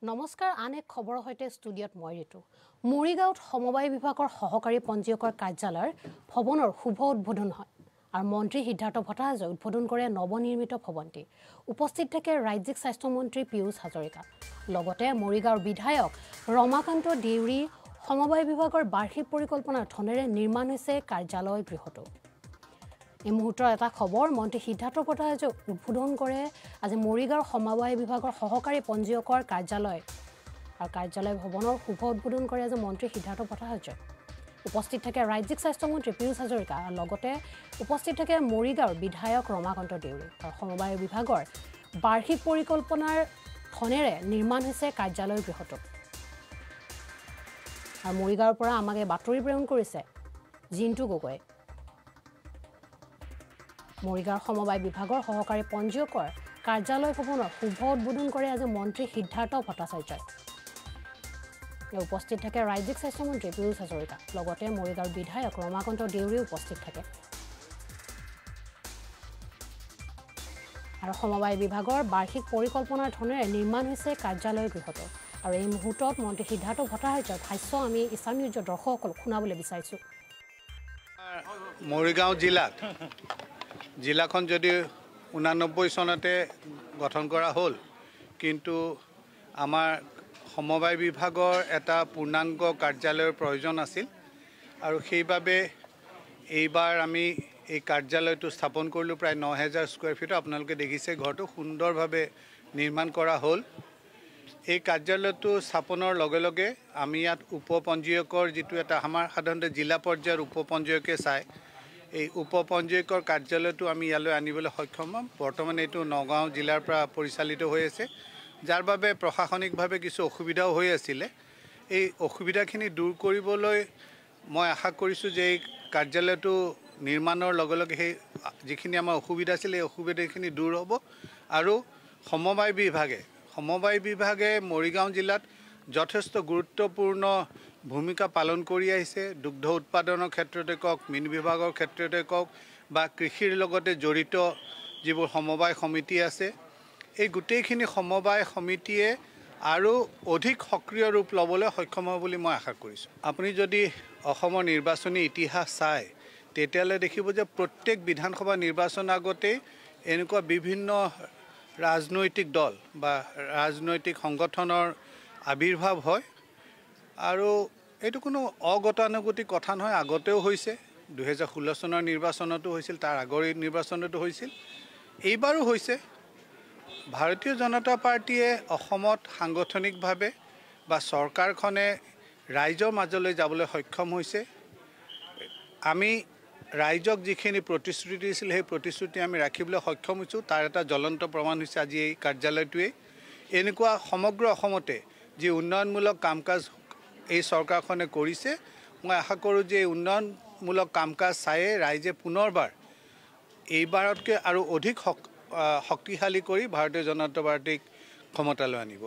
নমস্কাৰ আন এক খবৰৰ সৈতে ষ্টুডিঅ'ত মই ঋতু মৰিগাঁৱত সমবায় বিভাগৰ সহকাৰী পঞ্জীয়কৰ কাৰ্যালয়ৰ ভৱনৰ শুভ উদ্বোধন হয় আৰু মন্ত্ৰী সিদ্ধাৰ্থ ভট্টাচাৰ্যই উদ্বোধন কৰে নৱনিৰ্মিত ভৱনটি উপস্থিত থাকে ৰাজ্যিক স্বাস্থ্য মন্ত্ৰী পীয়ুষ হাজৰিকা লগতে মৰিগাঁৱৰ বিধায়ক ৰমাকান্ত দেউৰী সমবায় বিভাগৰ বাৰ্ষিক পৰিকল্পনাৰ ধনেৰে নিৰ্মাণ হৈছে কাৰ্যালয় গৃহটো এই মুহূৰ্তৰ এটা খবৰ মন্ত্ৰী সিদ্ধাৰ্থ ভট্টাচাৰ্যই উদ্বোধন কৰে আজি মৰিগাঁৱৰ সমবায় বিভাগৰ সহকাৰী পঞ্জীয়কৰ কাৰ্যালয় আৰু কাৰ্যালয় ভৱনৰ শুভ উদ্বোধন কৰে আজি মন্ত্ৰী সিদ্ধাৰ্থ ভট্টাচাৰ্যই উপস্থিত থাকে ৰাজ্যিক স্বাস্থ্য মন্ত্ৰী পীয়ুষ হাজৰিকা আৰু লগতে উপস্থিত থাকে মৰিগাঁৱৰ বিধায়ক ৰমাকান্ত দেউৰী আৰু সমবায় বিভাগৰ বাৰ্ষিক পৰিকল্পনাৰ ধনেৰে নিৰ্মাণ হৈছে কাৰ্যালয় গৃহটো আৰু মৰিগাঁৱৰ পৰা আমাক এই বাতৰি প্ৰেৰণ কৰিছে জিন্তু গগৈ মৰিগাঁৱৰ সমবায় বিভাগৰ সহকাৰী পঞ্জীয়কৰ কাৰ্যালয় ভৱনৰ শুভ উদ্বোধন কৰে আজি মন্ত্ৰী সিদ্ধাৰ্থ ভট্টাচাৰ্যই উপস্থিত থাকে ৰাজ্যিক স্বাস্থ্য মন্ত্ৰী পীয়ুষ হাজৰিকা লগতে মৰিগাঁৱৰ বিধায়ক ৰমাকান্ত দেউৰী উপস্থিত থাকে আৰু সমবায় বিভাগৰ বাৰ্ষিক পৰিকল্পনাৰ ধনেৰে নিৰ্মাণ হৈছে কাৰ্যালয় গৃহটো আৰু এই মুহূৰ্তত মন্ত্ৰী সিদ্ধাৰ্থ ভট্টাচাৰ্যৰ ভাষ্য আমি ইছান নিউজৰ দৰ্শকসকলক শুনাবলৈ বিচাৰিছোঁ মৰিগাঁও জিলাখন যদি 89 চনতে গঠন কৰা হ'ল কিন্তু আমাৰ সমবায় বিভাগৰ এটা পূৰ্ণাংগ কাৰ্যালয়ৰ প্ৰয়োজন আছিল আৰু সেইবাবে এইবাৰ আমি এই কাৰ্যালয়টো স্থাপন কৰিলোঁ প্ৰায় 9000 স্কয়াৰ ফিট আপোনালোকে দেখিছে ঘৰটো সুন্দৰভাৱে নিৰ্মাণ কৰা হ'ল এই কাৰ্যালয়টো স্থাপনৰ লগে লগে আমি ইয়াত উপপঞ্জীয়কৰ যিটো এটা আমাৰ সাধাৰণতে জিলা পৰ্যায়ৰ উপপঞ্জীয়কে চায় এই উপপঞ্জীয়কৰ কাৰ্যালয়টো আমি ইয়ালৈ আনিবলৈ সক্ষম হ'ম বৰ্তমান এইটো নগাঁও জিলাৰ পৰা পৰিচালিত হৈ আছে যাৰ বাবে প্ৰশাসনিকভাৱে কিছু অসুবিধাও হৈ আছিলে এই অসুবিধাখিনি দূৰ কৰিবলৈ মই আশা কৰিছোঁ যে এই কাৰ্যালয়টো নিৰ্মাণৰ লগে লগে সেই যিখিনি আমাৰ অসুবিধা আছিল এই অসুবিধাখিনি দূৰ হ'ব আৰু সমবায় বিভাগে মৰিগাঁও জিলাত যথেষ্ট গুৰুত্বপূৰ্ণ ভূমিকা পালন কৰি আহিছে দুগ্ধ উৎপাদনৰ ক্ষেত্ৰতে কওক মীন বিভাগৰ ক্ষেত্ৰতে কওক বা কৃষিৰ লগতে জড়িত যিবোৰ সমবায় সমিতি আছে এই গোটেইখিনি সমবায় সমিতিয়ে আৰু অধিক সক্ৰিয় ৰূপ ল'বলৈ সক্ষম হ'ব বুলি মই আশা কৰিছোঁ আপুনি যদি অসমৰ নিৰ্বাচনী ইতিহাস চায় তেতিয়ালৈ দেখিব যে প্ৰত্যেক বিধানসভা নিৰ্বাচন আগতেই এনেকুৱা বিভিন্ন ৰাজনৈতিক দল বা ৰাজনৈতিক সংগঠনৰ আবিৰ্ভাৱ হয় আৰু এইটো কোনো অগতানুগতিক কথা নহয় আগতেও হৈছে 2016 চনৰ নিৰ্বাচনতো হৈছিল তাৰ আগৰ নিৰ্বাচনতো হৈছিল এইবাৰো হৈছে ভাৰতীয় জনতা পাৰ্টিয়ে অসমত সাংগঠনিকভাৱে বা চৰকাৰখনে ৰাইজৰ মাজলৈ যাবলৈ সক্ষম হৈছে আমি ৰাইজক যিখিনি প্ৰতিশ্ৰুতি দিছিল সেই প্ৰতিশ্ৰুতি আমি ৰাখিবলৈ সক্ষম হৈছোঁ তাৰ এটা জ্বলন্ত প্ৰমাণ হৈছে আজি এই কাৰ্যালয়টোৱে এনেকুৱা সমগ্ৰ অসমতে যি উন্নয়নমূলক কাম-কাজ এই চৰকাৰখনে কৰিছে মই আশা কৰোঁ যে এই উন্নয়নমূলক কাম-কাজ চায়ে ৰাইজে পুনৰবাৰ এইবাৰতকৈ আৰু অধিক শক্তিশালী কৰি ভাৰতীয় জনতা পাৰ্টিক ক্ষমতালৈ আনিব